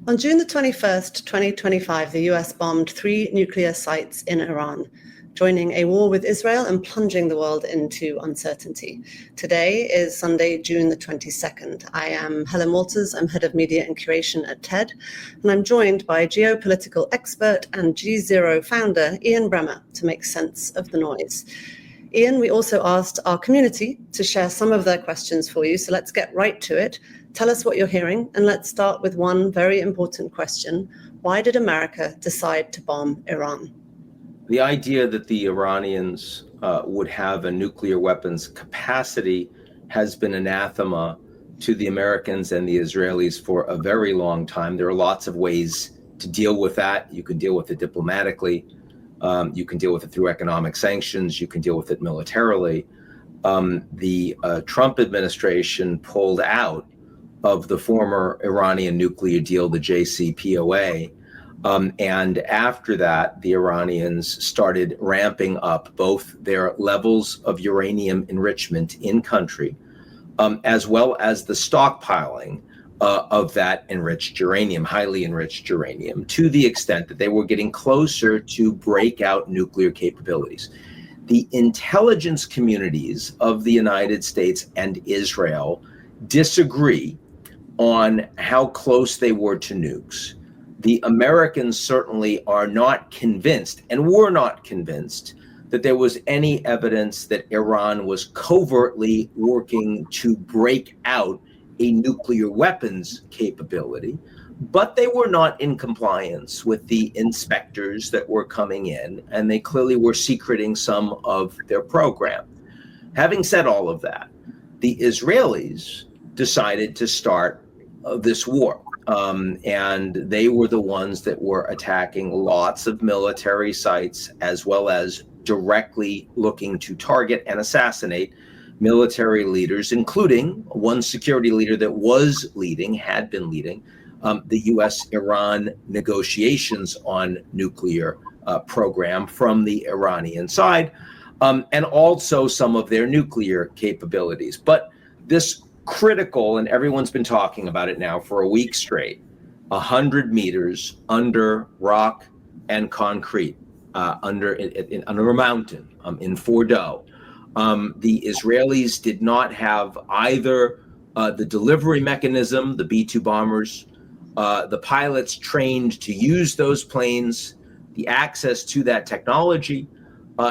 On June the 21st, 2025, the US bombed 3 nuclear sites in Iran, joining a war with Israel and plunging the world into uncertainty. Today is Sunday, June the 22nd. I am Helen Walters. I'm head of media and curation at TED, and I'm joined by geopolitical expert and G0 founder Ian Bremmer to make sense of the noise. Ian, we also asked our community to share some of their questions for you, so let's get right to it. Tell us what you're hearing, and let's start with one very important question. Why did America decide to bomb Iran? The idea that the Iranians would have a nuclear weapons capacity has been anathema to the Americans and the Israelis for a very long time. There are lots of ways to deal with that. You can deal with it diplomatically. You can deal with it through economic sanctions. You can deal with it militarily. The Trump administration pulled out of the former Iranian nuclear deal, the JCPOA. And after that, the Iranians started ramping up both their levels of uranium enrichment in country, as well as the stockpiling of that enriched uranium, highly enriched uranium, to the extent that they were getting closer to breakout nuclear capabilities. The intelligence communities of the United States and Israel disagree on how close they were to nukes. The Americans certainly are not convinced, and were not convinced, that there was any evidence that Iran was covertly working to break out a nuclear weapons capability, but they were not in compliance with the inspectors that were coming in, and they clearly were secreting some of their program. Having said all of that, the Israelis decided to start this war. And they were the ones that were attacking lots of military sites, as well as directly looking to target and assassinate military leaders, including one security leader that had been leading the U.S.-Iran negotiations on nuclear program from the Iranian side, and also some of their nuclear capabilities. But this critical, and everyone's been talking about it now for a week straight, 100 meters under rock and concrete, under a mountain in Fordo. The Israelis did not have either the delivery mechanism, the B-2 bombers, the pilots trained to use those planes, the access to that technology,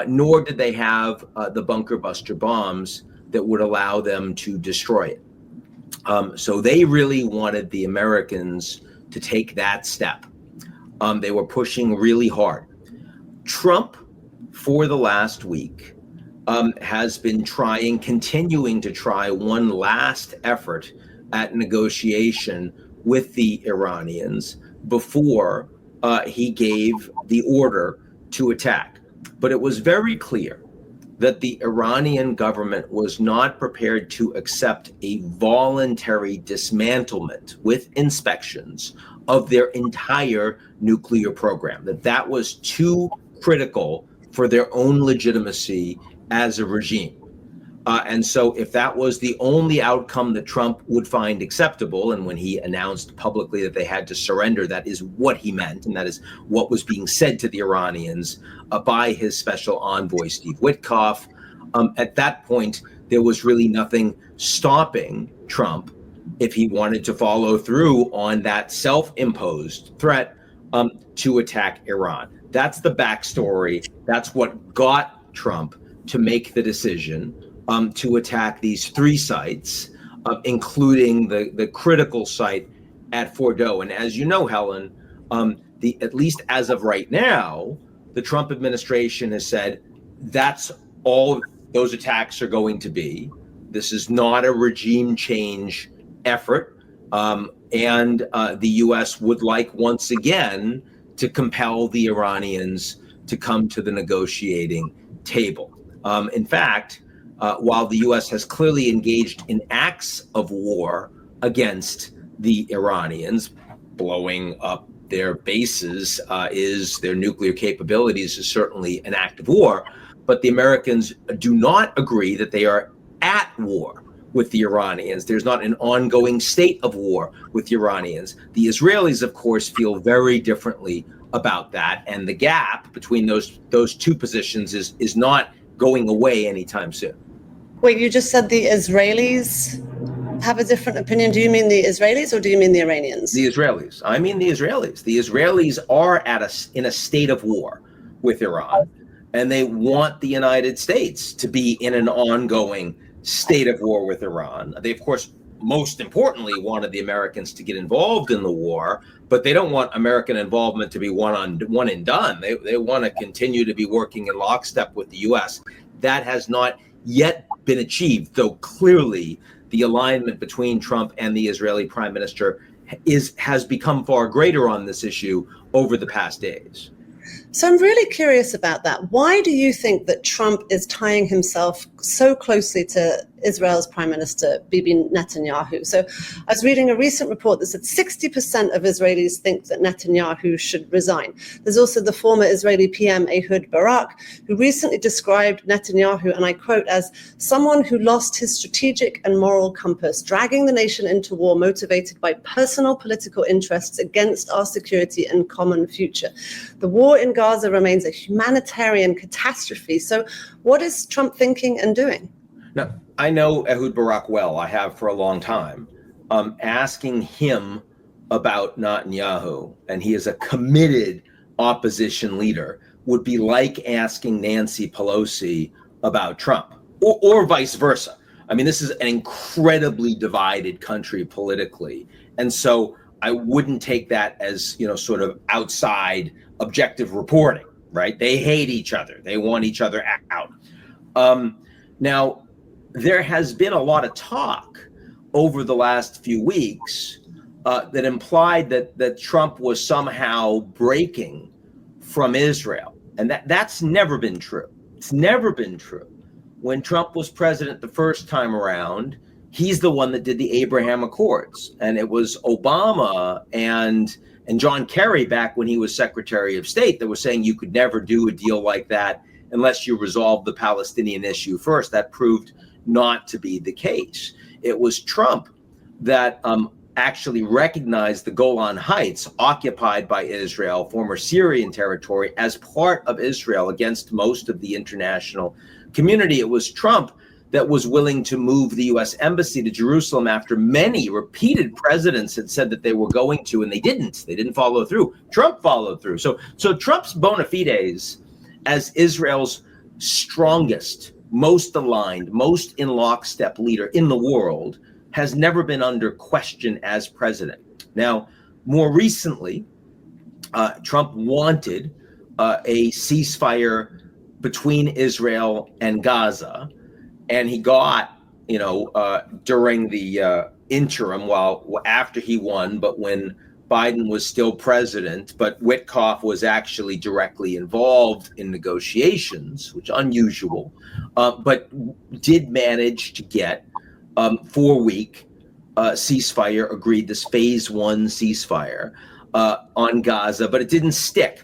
nor did they have the bunker buster bombs that would allow them to destroy it. So they really wanted the Americans to take that step. They were pushing really hard. Trump, for the last week, has been continuing to try one last effort at negotiation with the Iranians before he gave the order to attack. But it was very clear that the Iranian government was not prepared to accept a voluntary dismantlement with inspections of their entire nuclear program, that was too critical for their own legitimacy as a regime. And so if that was the only outcome that Trump would find acceptable, and when he announced publicly that they had to surrender, that is what he meant, and that is what was being said to the Iranians by his special envoy, Steve Witkoff. At that point, there was really nothing stopping Trump, if he wanted to follow through on that self-imposed threat, to attack Iran. That's the backstory. That's what got Trump to make the decision to attack these 3 sites, including the critical site at Fordo. And as you know, Helen, at least as of right now, the Trump administration has said that's all those attacks are going to be. This is not a regime change effort. And the U.S. would like, once again, to compel the Iranians to come to the negotiating table. In fact, while the U.S. has clearly engaged in acts of war against the Iranians, blowing up their bases, their nuclear capabilities is certainly an act of war, but the Americans do not agree that they are at war with the Iranians. There's not an ongoing state of war with the Iranians. The Israelis, of course, feel very differently about that, and the gap between those two positions is not going away anytime soon. Wait, you just said the Israelis have a different opinion. Do you mean the Israelis or do you mean the Iranians? The Israelis. I mean the Israelis. The Israelis are in a state of war with Iran, and they want the United States to be in an ongoing state of war with Iran. They, of course, most importantly, wanted the Americans to get involved in the war, but they don't want American involvement to be one and done. They want to continue to be working in lockstep with the U.S. That has not yet been achieved, though clearly the alignment between Trump and the Israeli prime minister has become far greater on this issue over the past days. So I'm really curious about that. Why do you think that Trump is tying himself so closely to Israel's Prime Minister Bibi Netanyahu? So I was reading a recent report that said 60% of Israelis think that Netanyahu should resign. There's also the former Israeli PM Ehud Barak, who recently described Netanyahu, and I quote, as someone who lost his strategic and moral compass, dragging the nation into war motivated by personal political interests against our security and common future. The war in Gaza remains a humanitarian catastrophe. So what is Trump thinking and doing? Now, I know Ehud Barak well. I have for a long time. Asking him about Netanyahu, and he is a committed opposition leader, would be like asking Nancy Pelosi about Trump, or vice versa. I mean, this is an incredibly divided country politically. And so I wouldn't take that as, sort of outside objective reporting, right? They hate each other. They want each other out. Now, there has been a lot of talk over the last few weeks that implied that Trump was somehow breaking from Israel. And that's never been true. It's never been true. When Trump was president the first time around, he's the one that did the Abraham Accords. And it was Obama and John Kerry, back when he was Secretary of State, that was saying you could never do a deal like that unless you resolve the Palestinian issue first. That proved not to be the case. It was Trump that actually recognized the Golan Heights, occupied by Israel, former Syrian territory, as part of Israel against most of the international community. It was Trump that was willing to move the U.S. embassy to Jerusalem after many repeated presidents had said that they were going to, and they didn't. They didn't follow through. Trump followed through. So Trump's bona fides as Israel's strongest, most aligned, most in lockstep leader in the world has never been under question as president. Now, more recently, Trump wanted a ceasefire between Israel and Gaza, and he got, during the interim, after he won, but when Biden was still president, but Witkoff was actually directly involved in negotiations, which is unusual, but did manage to get 4-week ceasefire agreed, this phase 1 ceasefire on Gaza, but it didn't stick.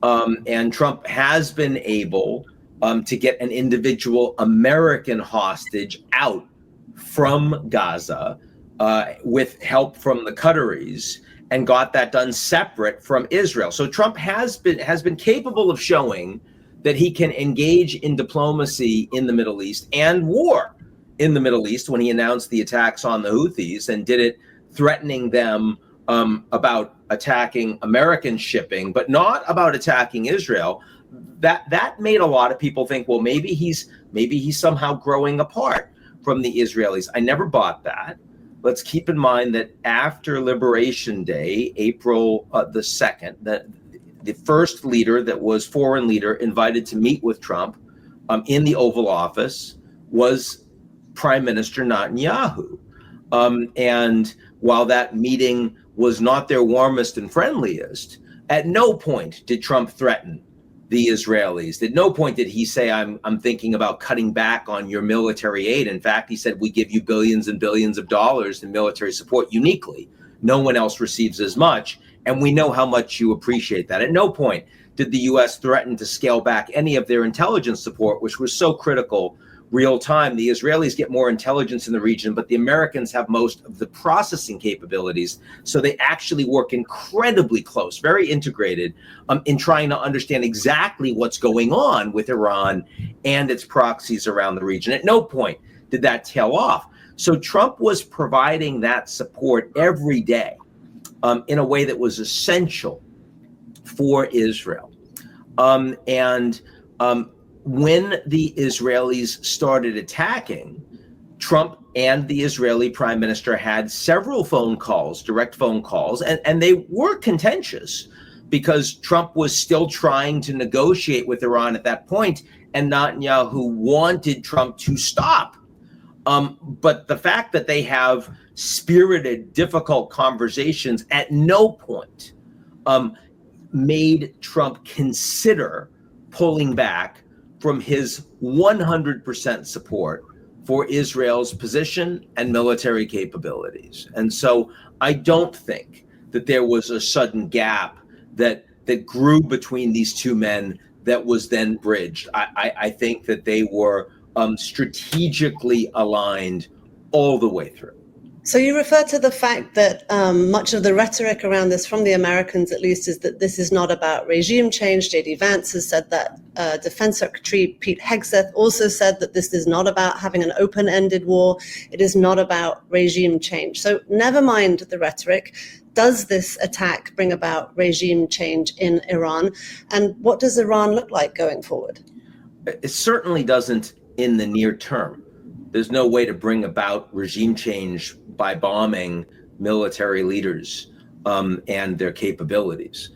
And Trump has been able to get an individual American hostage out from Gaza with help from the Qataris, and got that done separate from Israel. So Trump has been capable of showing that he can engage in diplomacy in the Middle East and war in the Middle East when he announced the attacks on the Houthis, and did it threatening them about attacking American shipping, but not about attacking Israel. That made a lot of people think, well, maybe he's somehow growing apart from the Israelis. I never bought that. Let's keep in mind that after Liberation Day, April the 2nd, the first leader that was foreign leader invited to meet with Trump in the Oval Office was Prime Minister Netanyahu. And while that meeting was not their warmest and friendliest, at no point did Trump threaten the Israelis. At no point did he say, I'm thinking about cutting back on your military aid. In fact, he said, we give you billions and billions of dollars in military support uniquely. No one else receives as much, and we know how much you appreciate that. At no point did the U.S. threaten to scale back any of their intelligence support, which was so critical real time. The Israelis get more intelligence in the region, but the Americans have most of the processing capabilities. So they actually work incredibly close, very integrated in trying to understand exactly what's going on with Iran and its proxies around the region. At no point did that tail off. So Trump was providing that support every day in a way that was essential for Israel. When the Israelis started attacking, Trump and the Israeli prime minister had several phone calls, direct phone calls, and they were contentious because Trump was still trying to negotiate with Iran at that point, and Netanyahu wanted Trump to stop. But the fact that they have spirited, difficult conversations at no point made Trump consider pulling back from his 100% support for Israel's position and military capabilities. And so I don't think that there was a sudden gap that grew between these two men that was then bridged. I think that they were strategically aligned all the way through. So you refer to the fact that much of the rhetoric around this, from the Americans at least, is that this is not about regime change. J.D. Vance has said that. Defense Secretary Pete Hegseth also said that this is not about having an open-ended war. It is not about regime change. So never mind the rhetoric. Does this attack bring about regime change in Iran? And what does Iran look like going forward? It certainly doesn't in the near term. There's no way to bring about regime change by bombing military leaders and their capabilities.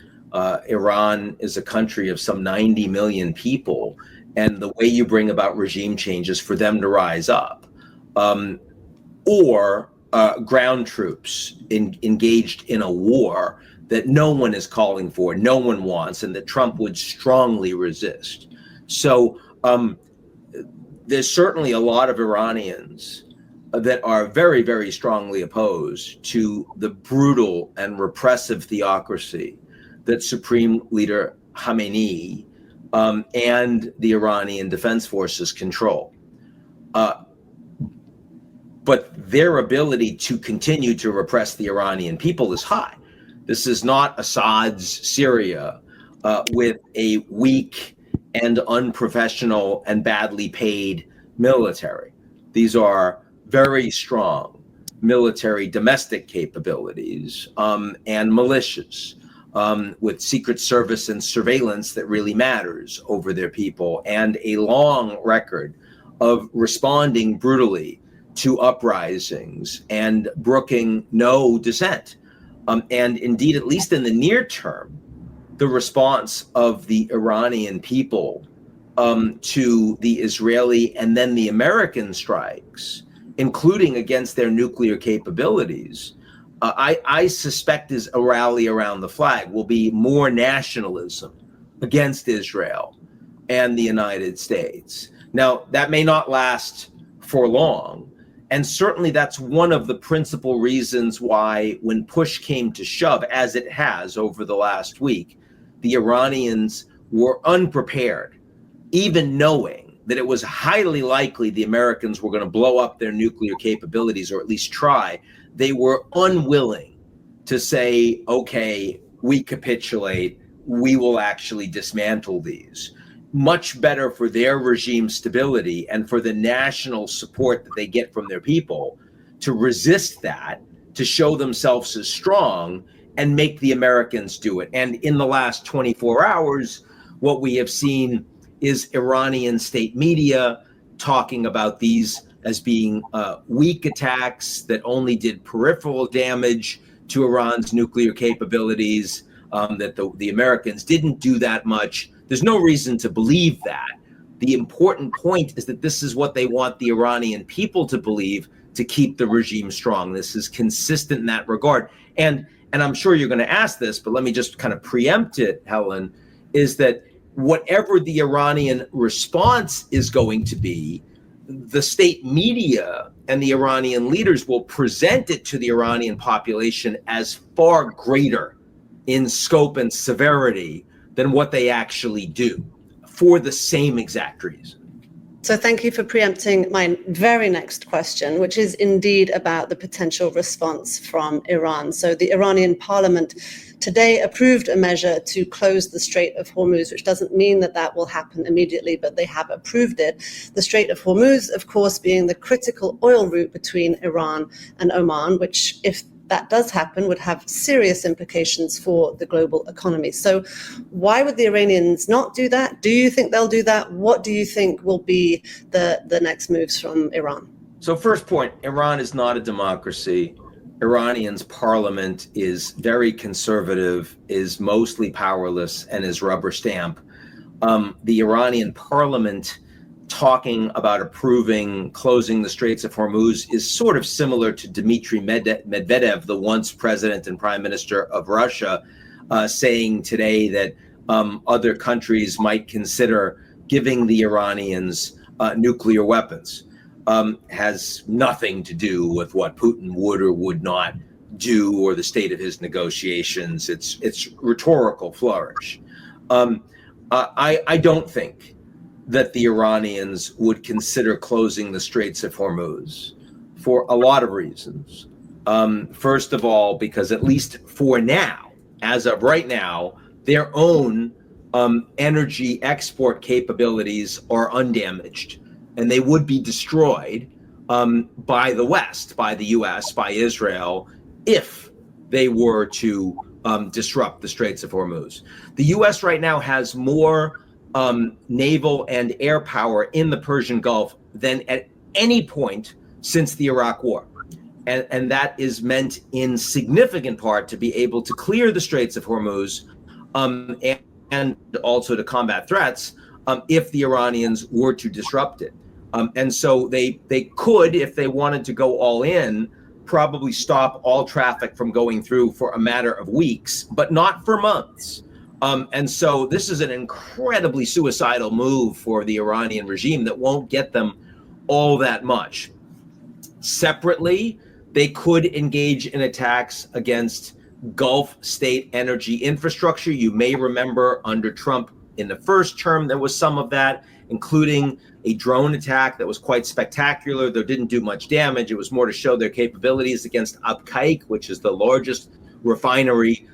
Iran is a country of some 90 million people, and the way you bring about regime change is for them to rise up, or ground troops engaged in a war that no one is calling for, no one wants, and that Trump would strongly resist. So there's certainly a lot of Iranians that are very, very strongly opposed to the brutal and repressive theocracy that Supreme Leader Khamenei and the Iranian Defense Forces control. But their ability to continue to repress the Iranian people is high. This is not Assad's Syria with a weak and unprofessional and badly paid military. These are very strong military domestic capabilities and militias with secret service and surveillance that really matters over their people, and a long record of responding brutally to uprisings and brooking no dissent. And indeed, at least in the near term, the response of the Iranian people to the Israeli and then the American strikes, including against their nuclear capabilities, I suspect is a rally around the flag, will be more nationalism against Israel and the United States. Now, that may not last for long. And certainly that's one of the principal reasons why, when push came to shove, as it has over the last week, the Iranians were unprepared, even knowing that it was highly likely the Americans were going to blow up their nuclear capabilities, or at least try. They were unwilling to say, okay, we capitulate, we will actually dismantle these. Much better for their regime stability and for the national support that they get from their people to resist that, to show themselves as strong and make the Americans do it. And in the last 24 hours, what we have seen is Iranian state media talking about these as being weak attacks that only did peripheral damage to Iran's nuclear capabilities, that the Americans didn't do that much. There's no reason to believe that. The important point is that this is what they want the Iranian people to believe to keep the regime strong. This is consistent in that regard. And I'm sure you're going to ask this, but let me just kind of preempt it, Helen, is that whatever the Iranian response is going to be, the state media and the Iranian leaders will present it to the Iranian population as far greater in scope and severity than what they actually do, for the same exact reason. So thank you for preempting my very next question, which is indeed about the potential response from Iran. So the Iranian parliament today approved a measure to close the Strait of Hormuz, which doesn't mean that that will happen immediately, but they have approved it. The Strait of Hormuz, of course, being the critical oil route between Iran and Oman, which, if that does happen, would have serious implications for the global economy. So why would the Iranians not do that? Do you think they'll do that? What do you think will be the next moves from Iran? So first point, Iran is not a democracy. Iranian's parliament is very conservative, is mostly powerless, and is rubber stamp. The Iranian parliament talking about approving closing the Straits of Hormuz is sort of similar to Dmitry Medvedev, the once president and prime minister of Russia, saying today that other countries might consider giving the Iranians nuclear weapons. Has nothing to do with what Putin would or would not do or the state of his negotiations. It's rhetorical flourish. I don't think that the Iranians would consider closing the Straits of Hormuz for a lot of reasons. First of all, because at least for now, as of right now, their own energy export capabilities are undamaged, and they would be destroyed by the West, by the US, by Israel, if they were to disrupt the Straits of Hormuz. The US right now has more naval and air power in the Persian Gulf than at any point since the Iraq War. And that is meant in significant part to be able to clear the Straits of Hormuz and also to combat threats if the Iranians were to disrupt it. And so they could, if they wanted to go all in, probably stop all traffic from going through for a matter of weeks, but not for months. And so this is an incredibly suicidal move for the Iranian regime that won't get them all that much. Separately, they could engage in attacks against Gulf state energy infrastructure. You may remember under Trump in the first term, there was some of that, including a drone attack that was quite spectacular, though didn't do much damage. It was more to show their capabilities against Abqaiq, which is the largest refinery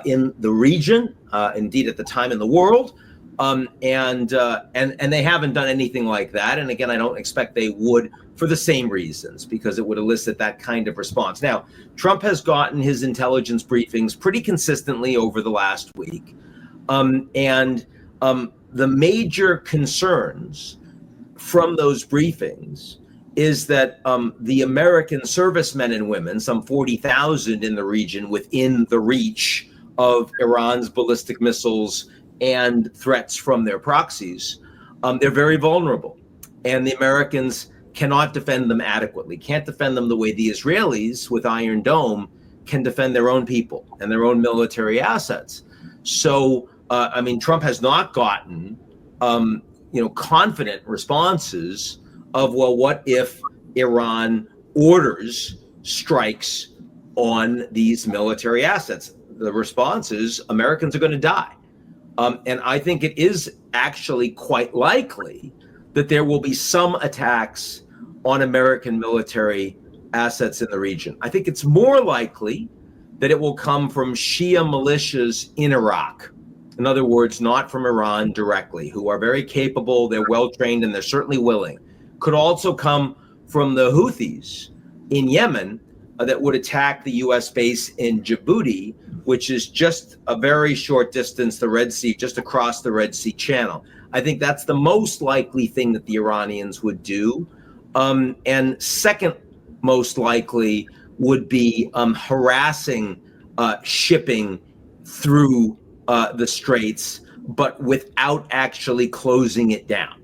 in the region, indeed at the time in the world, and they haven't done anything like that. And again, I don't expect they would for the same reasons, because it would elicit that kind of response. Now, Trump has gotten his intelligence briefings pretty consistently over the last week, and the major concerns from those briefings is that the American servicemen and women, some 40,000 in the region within the reach of Iran's ballistic missiles and threats from their proxies, they're very vulnerable. And the Americans cannot defend them adequately, can't defend them the way the Israelis with Iron Dome can defend their own people and their own military assets. So, Trump has not gotten, confident responses of, well, what if Iran orders strikes on these military assets? The response is Americans are going to die. And I think it is actually quite likely that there will be some attacks on American military assets in the region. I think it's more likely that it will come from Shia militias in Iraq. In other words, not from Iran directly, who are very capable, they're well-trained, and they're certainly willing. Could also come from the Houthis in Yemen that would attack the U.S. base in Djibouti, which is just a very short distance, the Red Sea, just across the Red Sea Channel. I think that's the most likely thing that the Iranians would do. And second most likely would be harassing shipping through the straits, but without actually closing it down.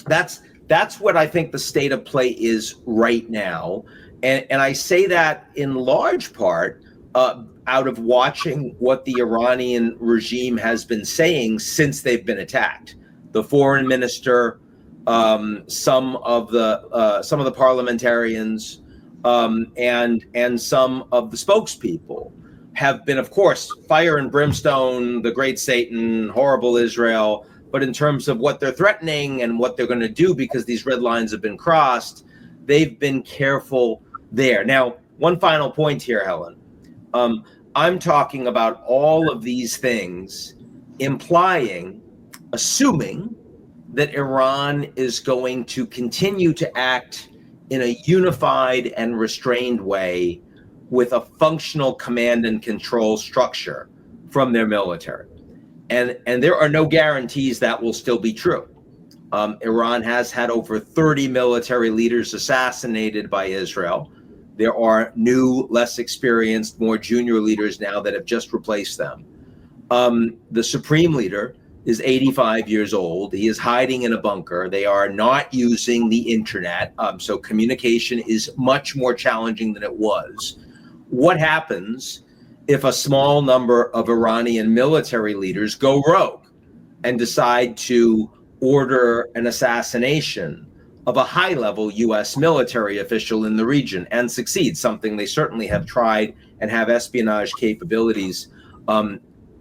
That's what I think the state of play is right now. And I say that in large part out of watching what the Iranian regime has been saying since they've been attacked. The foreign minister, some of the parliamentarians, and some of the spokespeople have been, of course, fire and brimstone, the great Satan, horrible Israel, but in terms of what they're threatening and what they're going to do because these red lines have been crossed, they've been careful there. Now, one final point here, Helen. I'm talking about all of these things assuming that Iran is going to continue to act in a unified and restrained way with a functional command and control structure from their military. And there are no guarantees that will still be true. Iran has had over 30 military leaders assassinated by Israel. There are new, less experienced, more junior leaders now that have just replaced them. The supreme leader is 85 years old. He is hiding in a bunker. They are not using the internet. So communication is much more challenging than it was. What happens if a small number of Iranian military leaders go rogue and decide to order an assassination of a high-level U.S. military official in the region and succeed, something they certainly have tried and have espionage capabilities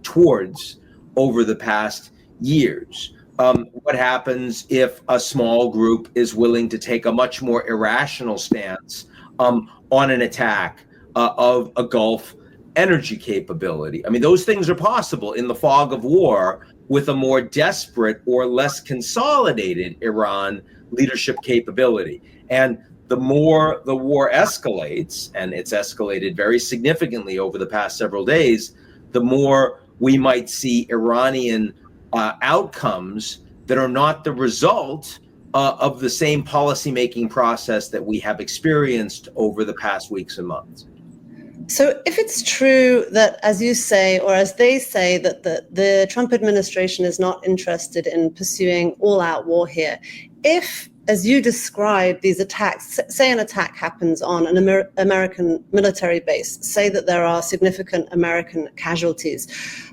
towards over the past years? What happens if a small group is willing to take a much more irrational stance on an attack of a Gulf energy capability? I mean, those things are possible in the fog of war with a more desperate or less consolidated Iran leadership capability. And the more the war escalates, and it's escalated very significantly over the past several days, the more we might see Iranian outcomes that are not the result of the same policymaking process that we have experienced over the past weeks and months. So if it's true that, as you say, or as they say, that the Trump administration is not interested in pursuing all-out war here, if, as you describe these attacks, say an attack happens on an American military base, say that there are significant American casualties,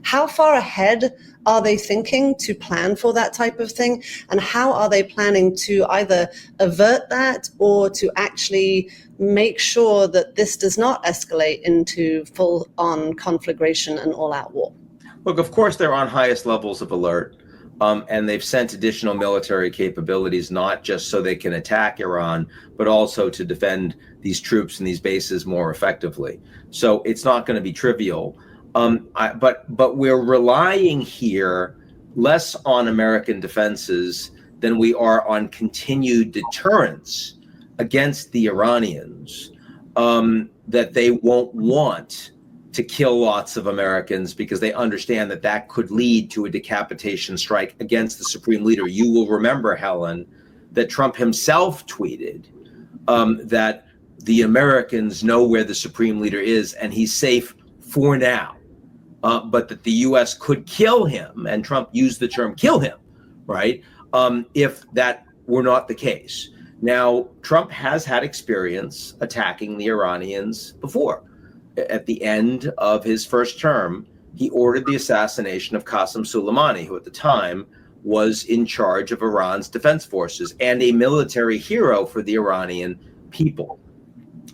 how far ahead are they thinking to plan for that type of thing? And how are they planning to either avert that or to actually make sure that this does not escalate into full-on conflagration and all-out war? Look, of course, they're on highest levels of alert. And they've sent additional military capabilities, not just so they can attack Iran, but also to defend these troops and these bases more effectively. So it's not going to be trivial. But we're relying here less on American defenses than we are on continued deterrence against the Iranians, that they won't want to kill lots of Americans because they understand that that could lead to a decapitation strike against the supreme leader. You will remember, Helen, that Trump himself tweeted that the Americans know where the supreme leader is and he's safe for now, but that the U.S. could kill him, and Trump used the term kill him, right, if that were not the case. Now, Trump has had experience attacking the Iranians before. At the end of his first term, he ordered the assassination of Qasem Soleimani, who at the time was in charge of Iran's defense forces and a military hero for the Iranian people.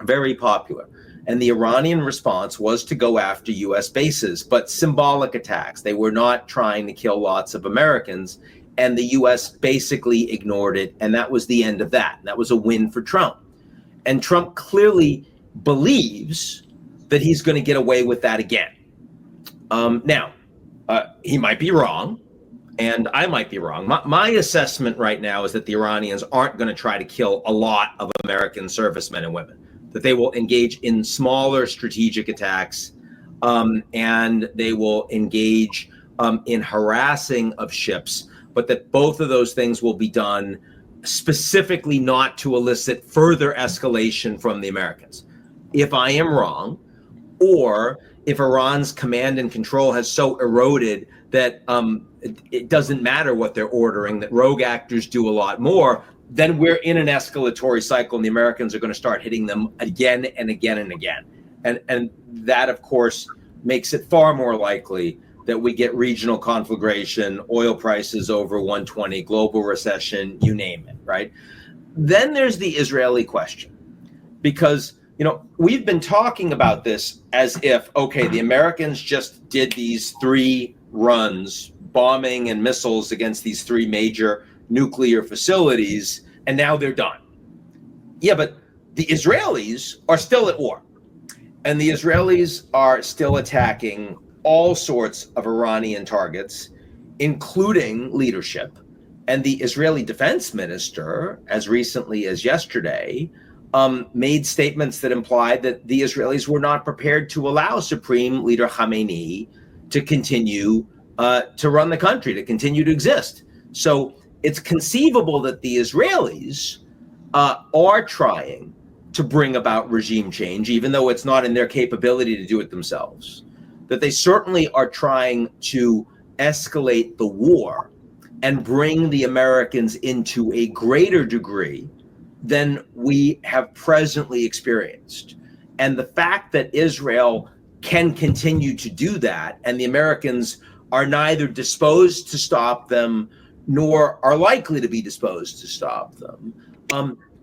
Very popular. And the Iranian response was to go after U.S. bases, but symbolic attacks. They were not trying to kill lots of Americans, and the U.S. basically ignored it, and that was the end of that. That was a win for Trump. And Trump clearly believes that he's going to get away with that again. Now, he might be wrong, and I might be wrong. My assessment right now is that the Iranians aren't going to try to kill a lot of American servicemen and women, that they will engage in smaller strategic attacks, and they will engage in harassing of ships, but that both of those things will be done specifically not to elicit further escalation from the Americans. If I am wrong, or if Iran's command and control has so eroded that it doesn't matter what they're ordering, that rogue actors do a lot more, then we're in an escalatory cycle and the Americans are going to start hitting them again and again and again. And that, of course, makes it far more likely that we get regional conflagration, oil prices over 120, global recession, you name it, right? Then there's the Israeli question, because we've been talking about this as if, okay, the Americans just did these 3 runs, bombing and missiles against these three major nuclear facilities, and now they're done. Yeah, but the Israelis are still at war. And the Israelis are still attacking all sorts of Iranian targets, including leadership. And the Israeli defense minister, as recently as yesterday, made statements that implied that the Israelis were not prepared to allow Supreme Leader Khamenei to continue to run the country, to continue to exist. So it's conceivable that the Israelis are trying to bring about regime change, even though it's not in their capability to do it themselves. That they certainly are trying to escalate the war and bring the Americans into a greater degree than we have presently experienced. And the fact that Israel can continue to do that, and the Americans are neither disposed to stop them nor are likely to be disposed to stop them,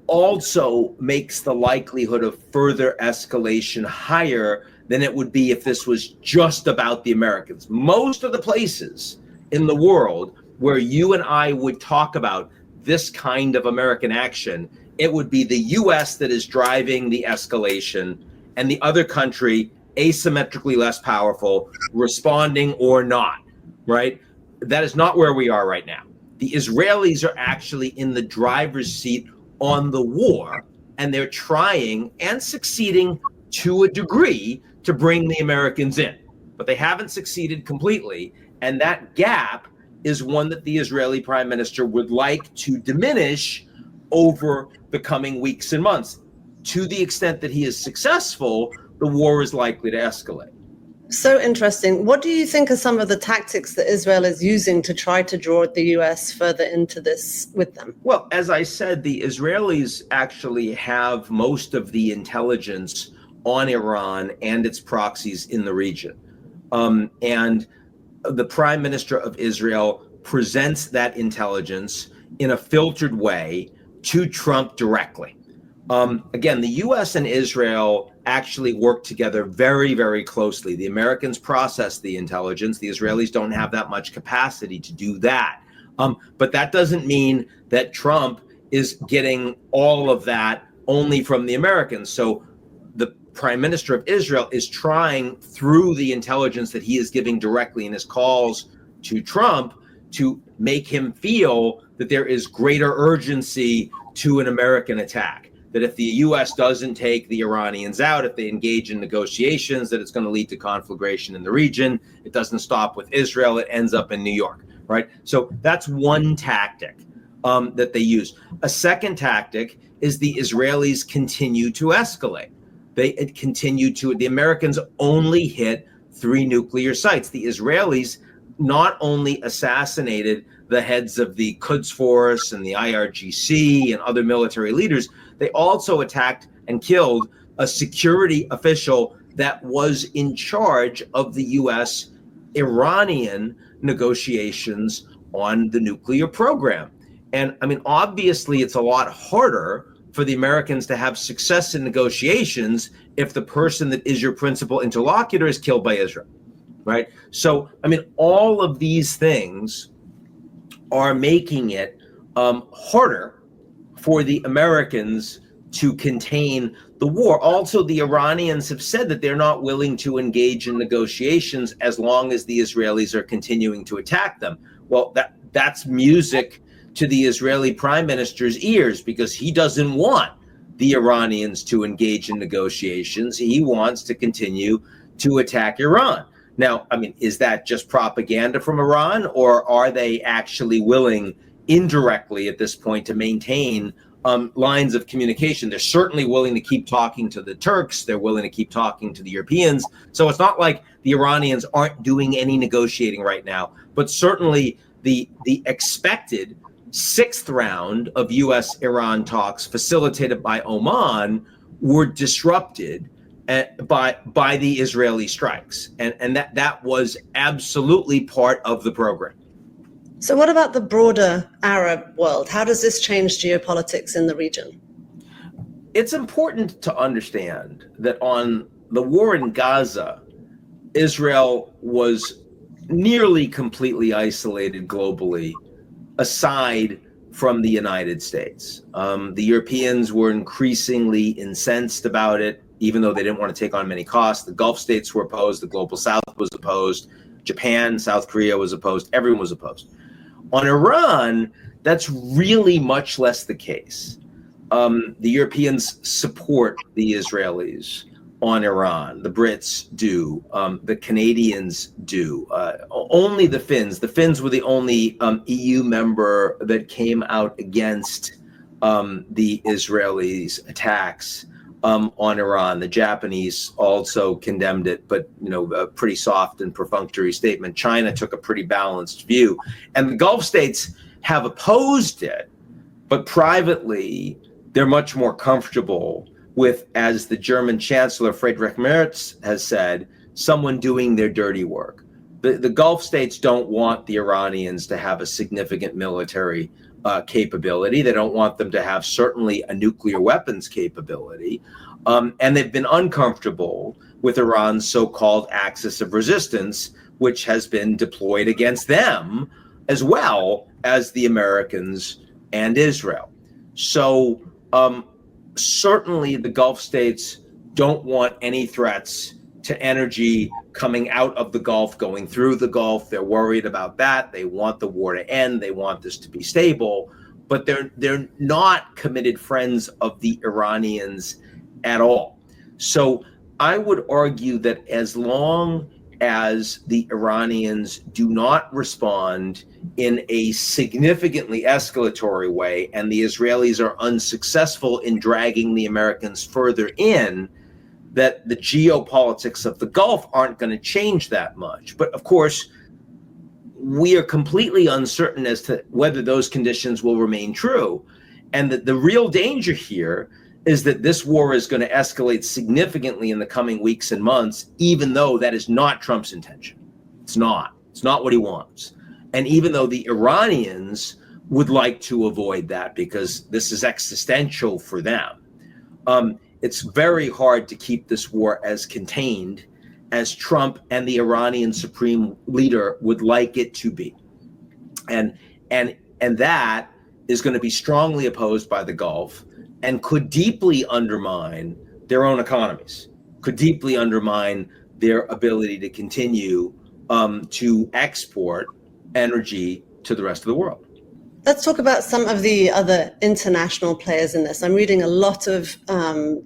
also makes the likelihood of further escalation higher than it would be if this was just about the Americans. Most of the places in the world where you and I would talk about this kind of American action, it would be the US that is driving the escalation and the other country, asymmetrically less powerful, responding or not, right? That is not where we are right now. The Israelis are actually in the driver's seat on the war, and they're trying and succeeding to a degree to bring the Americans in, but they haven't succeeded completely. And that gap is one that the Israeli prime minister would like to diminish over the coming weeks and months. To the extent that he is successful, the war is likely to escalate. So interesting. What do you think are some of the tactics that Israel is using to try to draw the US further into this with them? Well, as I said, the Israelis actually have most of the intelligence on Iran and its proxies in the region. And the prime minister of Israel presents that intelligence in a filtered way to Trump directly. Again, the US and Israel actually work together very, very closely. The Americans process the intelligence. The Israelis don't have that much capacity to do that. But that doesn't mean that Trump is getting all of that only from the Americans. So the prime minister of Israel is trying, through the intelligence that he is giving directly in his calls to Trump, to make him feel that there is greater urgency to an American attack. That if the U.S. doesn't take the Iranians out, if they engage in negotiations, that it's going to lead to conflagration in the region. It doesn't stop with Israel. It ends up in New York, right? So that's one tactic that they use. A second tactic is the Israelis continue to escalate. The Americans only hit 3 nuclear sites. The Israelis not only assassinated the heads of the Quds Force and the IRGC and other military leaders, they also attacked and killed a security official that was in charge of the US-Iranian negotiations on the nuclear program. And I mean, obviously, it's a lot harder for the Americans to have success in negotiations if the person that is your principal interlocutor is killed by Israel, right? So, I mean, all of these things are making it harder for the Americans to contain the war. Also, the Iranians have said that they're not willing to engage in negotiations as long as the Israelis are continuing to attack them. Well, that's music to the Israeli prime minister's ears, because he doesn't want the Iranians to engage in negotiations. He wants to continue to attack Iran. Now, I mean, is that just propaganda from Iran, or are they actually willing indirectly at this point to maintain lines of communication? They're certainly willing to keep talking to the Turks. They're willing to keep talking to the Europeans. So it's not like the Iranians aren't doing any negotiating right now, but certainly the expected 6th round of US-Iran talks facilitated by Oman were disrupted by the Israeli strikes. And that was absolutely part of the program. So what about the broader Arab world? How does this change geopolitics in the region? It's important to understand that on the war in Gaza, Israel was nearly completely isolated globally, aside from the United States. The Europeans were increasingly incensed about it, even though they didn't want to take on many costs. The Gulf states were opposed. The global South was opposed. Japan, South Korea was opposed. Everyone was opposed. On Iran, that's really much less the case. The Europeans support the Israelis on Iran. The Brits do. The Canadians do. Only the Finns. The Finns were the only EU member that came out against the Israelis' attacks on Iran. The Japanese also condemned it, but a pretty soft and perfunctory statement. China took a pretty balanced view, and the Gulf states have opposed it, but privately they're much more comfortable with, as the German Chancellor Friedrich Merz has said, someone doing their dirty work. The Gulf states don't want the Iranians to have a significant military capability. They don't want them to have certainly a nuclear weapons capability. And they've been uncomfortable with Iran's so-called axis of resistance, which has been deployed against them as well as the Americans and Israel. So certainly the Gulf states don't want any threats to energy coming out of the Gulf, going through the Gulf. They're worried about that. They want the war to end. They want this to be stable, but they're not committed friends of the Iranians at all. So I would argue that as long as the Iranians do not respond in a significantly escalatory way, and the Israelis are unsuccessful in dragging the Americans further in, that the geopolitics of the Gulf aren't going to change that much. But of course, we are completely uncertain as to whether those conditions will remain true. And that the real danger here is that this war is going to escalate significantly in the coming weeks and months, even though that is not Trump's intention. It's not what he wants. And even though the Iranians would like to avoid that because this is existential for them, it's very hard to keep this war as contained as Trump and the Iranian supreme leader would like it to be. And that is going to be strongly opposed by the Gulf and could deeply undermine their own economies, could deeply undermine their ability to continue to export energy to the rest of the world. Let's talk about some of the other international players in this. I'm reading a lot of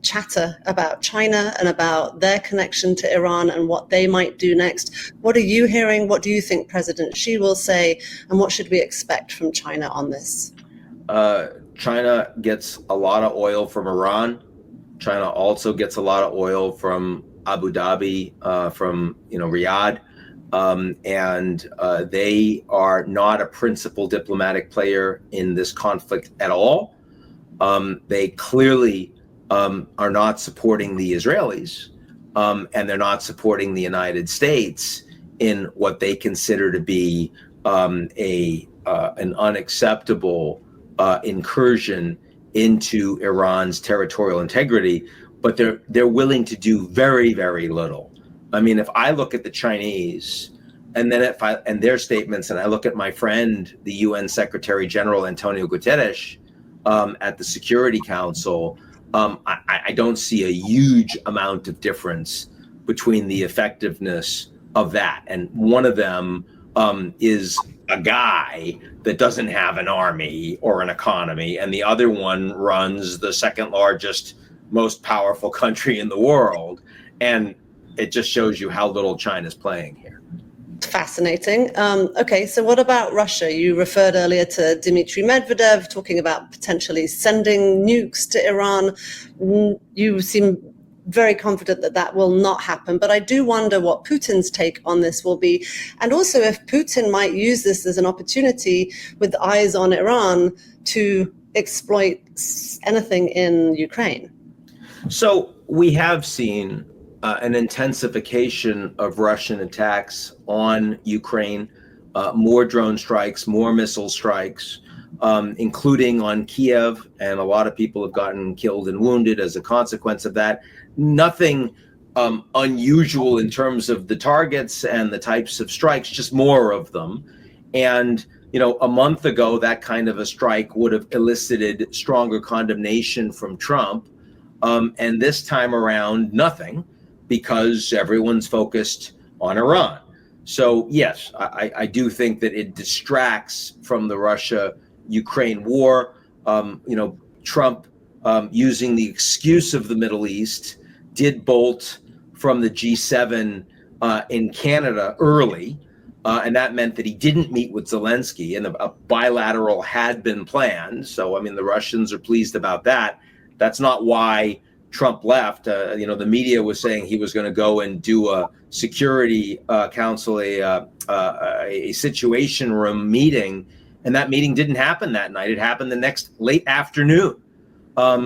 chatter about China and about their connection to Iran and what they might do next. What are you hearing? What do you think President Xi will say? And what should we expect from China on this? China gets a lot of oil from Iran. China also gets a lot of oil from Abu Dhabi, from Riyadh. And they are not a principal diplomatic player in this conflict at all. They clearly are not supporting the Israelis, and they're not supporting the United States in what they consider to be an unacceptable incursion into Iran's territorial integrity. But they're willing to do very, very little. I mean, if I look at the Chinese and then and their statements, and I look at my friend, the UN Secretary General Antonio Guterres at the Security Council, I don't see a huge amount of difference between the effectiveness of that. And one of them is a guy that doesn't have an army or an economy, and the other one runs the second largest, most powerful country in the world. And it just shows you how little China's playing here. Fascinating. Okay, so what about Russia? You referred earlier to Dmitry Medvedev talking about potentially sending nukes to Iran. You seem very confident that that will not happen, but I do wonder what Putin's take on this will be, and also if Putin might use this as an opportunity with eyes on Iran to exploit anything in Ukraine. So we have seen an intensification of Russian attacks on Ukraine, more drone strikes, more missile strikes, including on Kiev, and a lot of people have gotten killed and wounded as a consequence of that. Nothing unusual in terms of the targets and the types of strikes, just more of them. And, a month ago, that kind of a strike would have elicited stronger condemnation from Trump. And this time around, nothing, because everyone's focused on Iran. So, yes, I do think that it distracts from the Russia-Ukraine war. Trump, using the excuse of the Middle East, did bolt from the G7 in Canada early. And that meant that he didn't meet with Zelensky, and a bilateral had been planned. So, the Russians are pleased about that. That's not why Trump left. The media was saying he was going to go and do a Security Council, a Situation Room meeting, and that meeting didn't happen that night. It happened the next late afternoon.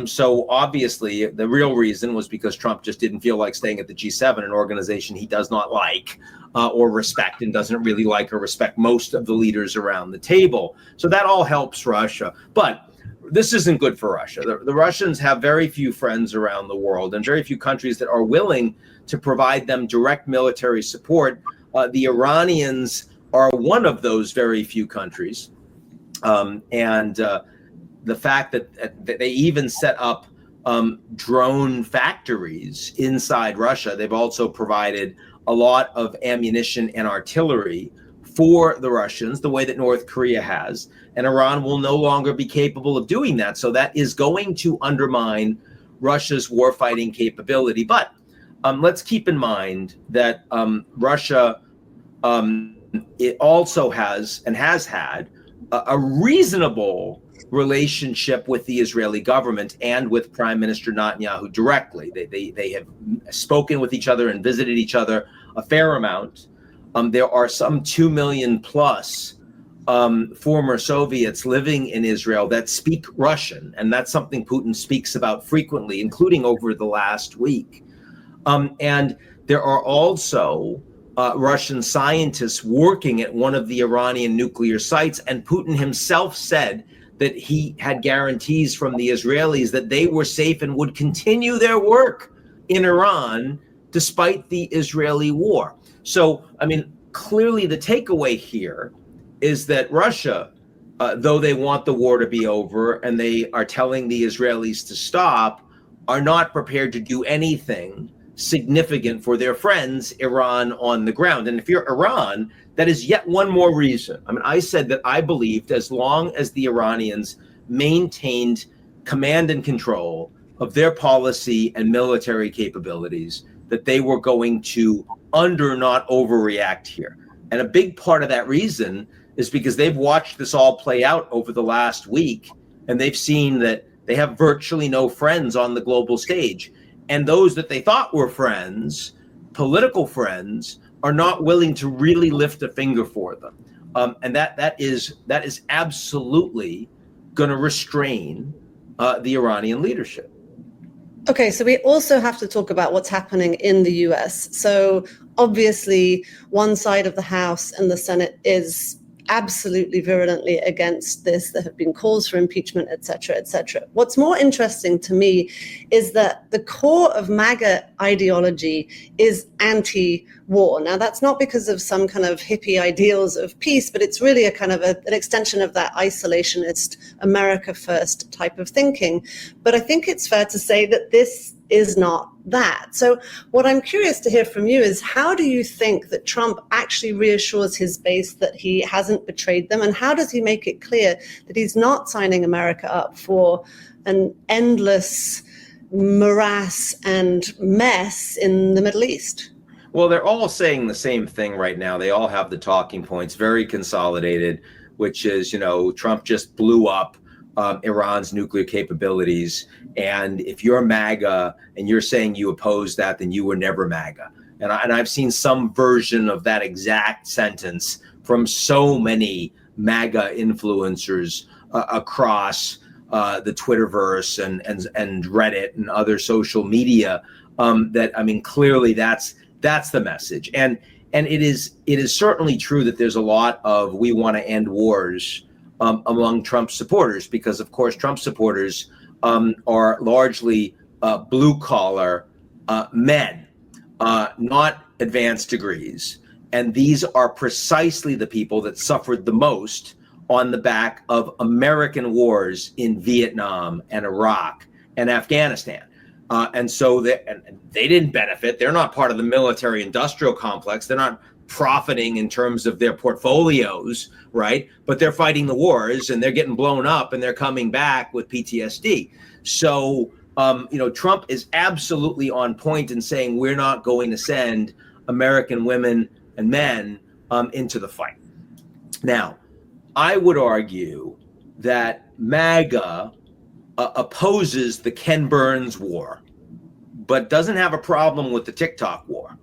So obviously, the real reason was because Trump just didn't feel like staying at the G7, an organization he does not like or respect, and doesn't really like or respect most of the leaders around the table. So that all helps Russia. But this isn't good for Russia. The Russians have very few friends around the world and very few countries that are willing to provide them direct military support. The Iranians are one of those very few countries. The fact that they even set up drone factories inside Russia, they've also provided a lot of ammunition and artillery for the Russians, the way that North Korea has. And Iran will no longer be capable of doing that. So that is going to undermine Russia's warfighting capability. But let's keep in mind that Russia it also has and has had a reasonable relationship with the Israeli government and with Prime Minister Netanyahu directly. They have spoken with each other and visited each other a fair amount. There are some 2 million plus former Soviets living in Israel that speak Russian, and that's something Putin speaks about frequently, including over the last week. And there are also Russian scientists working at one of the Iranian nuclear sites, and Putin himself said that he had guarantees from the Israelis that they were safe and would continue their work in Iran despite the Israeli war. So, clearly the takeaway here is that Russia, though they want the war to be over and they are telling the Israelis to stop, are not prepared to do anything significant for their friends, Iran, on the ground. And if you're Iran, that is yet one more reason. I said that I believed as long as the Iranians maintained command and control of their policy and military capabilities, that they were going to not overreact here. And a big part of that reason is because they've watched this all play out over the last week, and they've seen that they have virtually no friends on the global stage. And those that they thought were friends, political friends, are not willing to really lift a finger for them. And that is absolutely going to restrain the Iranian leadership. Okay, so we also have to talk about what's happening in the US. So obviously, one side of the House and the Senate is absolutely virulently against this. There have been calls for impeachment, et cetera, et cetera. What's more interesting to me is that the core of MAGA ideology is anti-war. Now, that's not because of some kind of hippie ideals of peace, but it's really a kind of an extension of that isolationist America first type of thinking. But I think it's fair to say that this is not that. So what I'm curious to hear from you is, how do you think that Trump actually reassures his base that he hasn't betrayed them? And how does he make it clear that he's not signing America up for an endless morass and mess in the Middle East? Well, they're all saying the same thing right now. They all have the talking points, very consolidated, which is, Trump just blew up Iran's nuclear capabilities. And if you're MAGA and you're saying you oppose that, then you were never MAGA. And I've seen some version of that exact sentence from so many MAGA influencers across the Twitterverse and Reddit and other social media. Clearly that's the message. And it is certainly true that there's a lot of we want to end wars among Trump supporters, because of course Trump supporters are largely blue collar men. not advanced degrees. And these are precisely the people that suffered the most on the back of American wars in Vietnam and Iraq and Afghanistan. And so they didn't benefit. They're not part of the military industrial complex. They're not profiting in terms of their portfolios, right? But they're fighting the wars and they're getting blown up and they're coming back with PTSD. So, Trump is absolutely on point in saying we're not going to send American women and men into the fight. Now, I would argue that MAGA opposes the Ken Burns war, but doesn't have a problem with the TikTok war.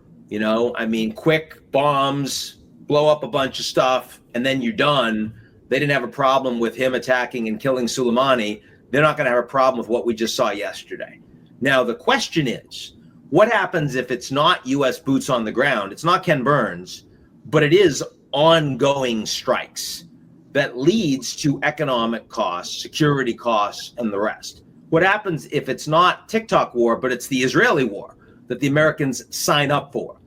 Quick bombs, blow up a bunch of stuff, and then you're done. They didn't have a problem with him attacking and killing Soleimani. They're not going to have a problem with what we just saw yesterday. Now, the question is, what happens if it's not U.S. boots on the ground? It's not Ken Burns, but it is ongoing strikes that leads to economic costs, security costs, and the rest. What happens if it's not TikTok war, but it's the Israeli war that the Americans sign up for?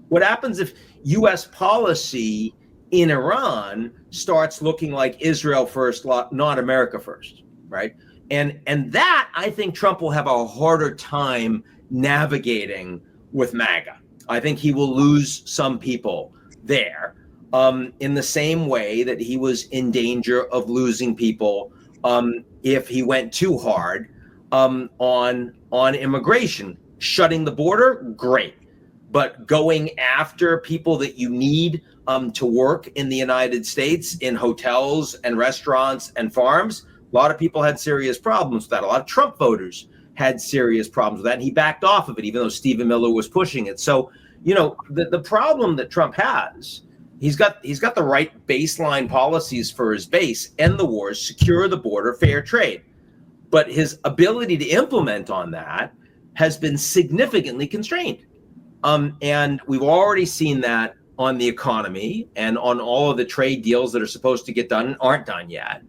What happens if U.S. policy in Iran starts looking like Israel first, not America first, right? And that, I think Trump will have a harder time navigating with MAGA. I think he will lose some people there. In the same way that he was in danger of losing people if he went too hard on immigration. Shutting the border, great. But going after people that you need to work in the United States, in hotels and restaurants and farms, a lot of people had serious problems with that. A lot of Trump voters had serious problems with that. And he backed off of it, even though Stephen Miller was pushing it. So, the problem that Trump has, He's got the right baseline policies for his base: end the wars, secure the border, fair trade. But his ability to implement on that has been significantly constrained. And we've already seen that on the economy and on all of the trade deals that are supposed to get done and aren't done yet.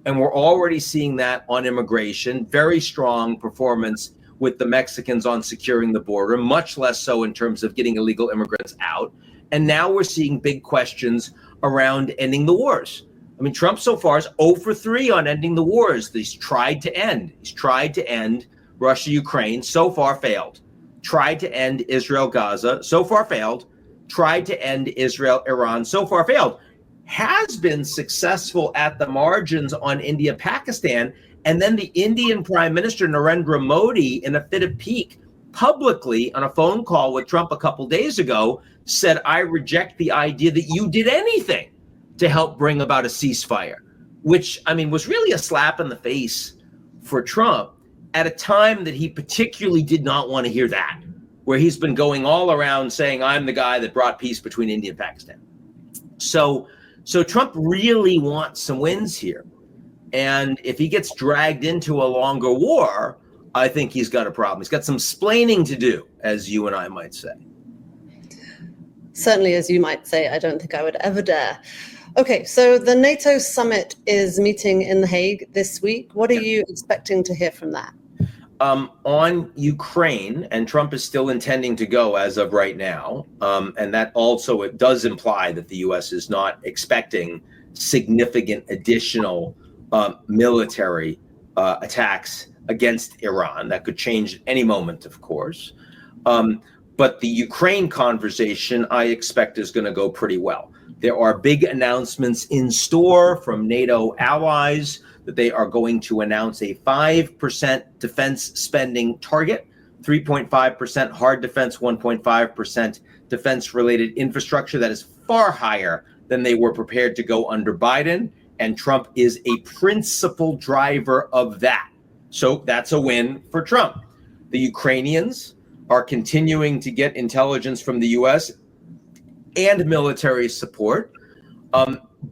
And we're already seeing that on immigration, very strong performance with the Mexicans on securing the border, much less so in terms of getting illegal immigrants out. And now we're seeing big questions around ending the wars. Trump so far is 0 for 3 on ending the wars. He's tried to end. He's tried to end Russia-Ukraine, so far failed. Tried to end Israel-Gaza, so far failed. Tried to end Israel-Iran, so far failed. Has been successful at the margins on India-Pakistan. And then the Indian Prime Minister Narendra Modi, in a fit of pique, publicly on a phone call with Trump a couple days ago, said, I reject the idea that you did anything to help bring about a ceasefire, which, was really a slap in the face for Trump at a time that he particularly did not want to hear that, where he's been going all around saying, I'm the guy that brought peace between India and Pakistan. So Trump really wants some wins here. And if he gets dragged into a longer war, I think he's got a problem. He's got some splaining to do, as you and I might say. Certainly, as you might say. I don't think I would ever dare. Okay, so the NATO summit is meeting in The Hague this week. What are you expecting to hear from that? On Ukraine, and Trump is still intending to go as of right now, and that also, it does imply that the U.S. is not expecting significant additional military attacks against Iran. That could change at any moment, of course. But the Ukraine conversation, I expect, is going to go pretty well. There are big announcements in store from NATO allies that they are going to announce a 5% defense spending target, 3.5% hard defense, 1.5% defense-related infrastructure. That is far higher than they were prepared to go under Biden, and Trump is a principal driver of that. So that's a win for Trump. The Ukrainians are continuing to get intelligence from the U.S. and military support.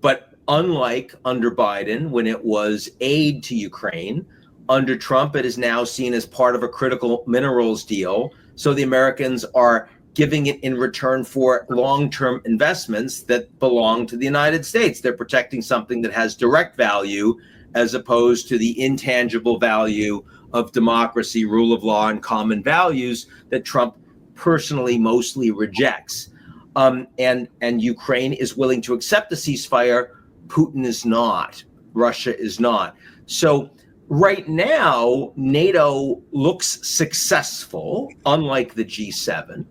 But unlike under Biden, when it was aid to Ukraine, under Trump, it is now seen as part of a critical minerals deal. So the Americans are giving it in return for long-term investments that belong to the United States. They're protecting something that has direct value as opposed to the intangible value of democracy, rule of law, and common values that Trump personally mostly rejects. And Ukraine is willing to accept the ceasefire. Putin is not. Russia is not. So right now, NATO looks successful, unlike the G7.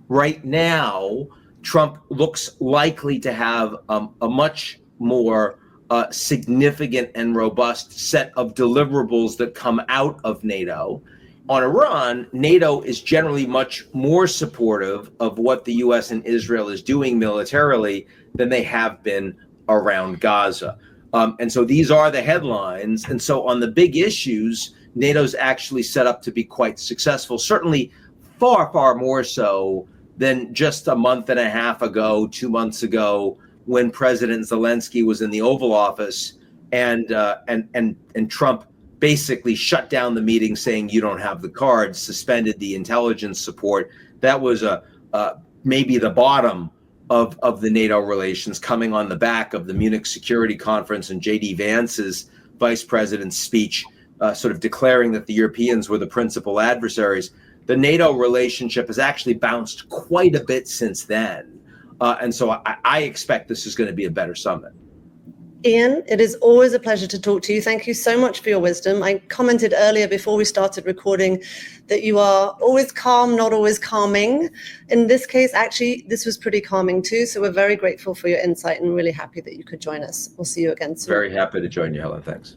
Right now, Trump looks likely to have a much more significant and robust set of deliverables that come out of NATO. On Iran, NATO is generally much more supportive of what the U.S. and Israel is doing militarily than they have been around Gaza. And so these are the headlines. And so on the big issues, NATO's actually set up to be quite successful, certainly far, far more so than just a month and a half ago, 2 months ago, when President Zelensky was in the Oval Office and Trump basically shut down the meeting saying you don't have the cards, suspended the intelligence support. That was maybe the bottom of the NATO relations, coming on the back of the Munich Security Conference and J.D. Vance's vice president's speech, sort of declaring that the Europeans were the principal adversaries. The NATO relationship has actually bounced quite a bit since then. And so I expect this is going to be a better summit. Ian, it is always a pleasure to talk to you. Thank you so much for your wisdom. I commented earlier before we started recording that you are always calm, not always calming. In this case, actually, this was pretty calming too. So we're very grateful for your insight and really happy that you could join us. We'll see you again soon. Very happy to join you, Helen. Thanks.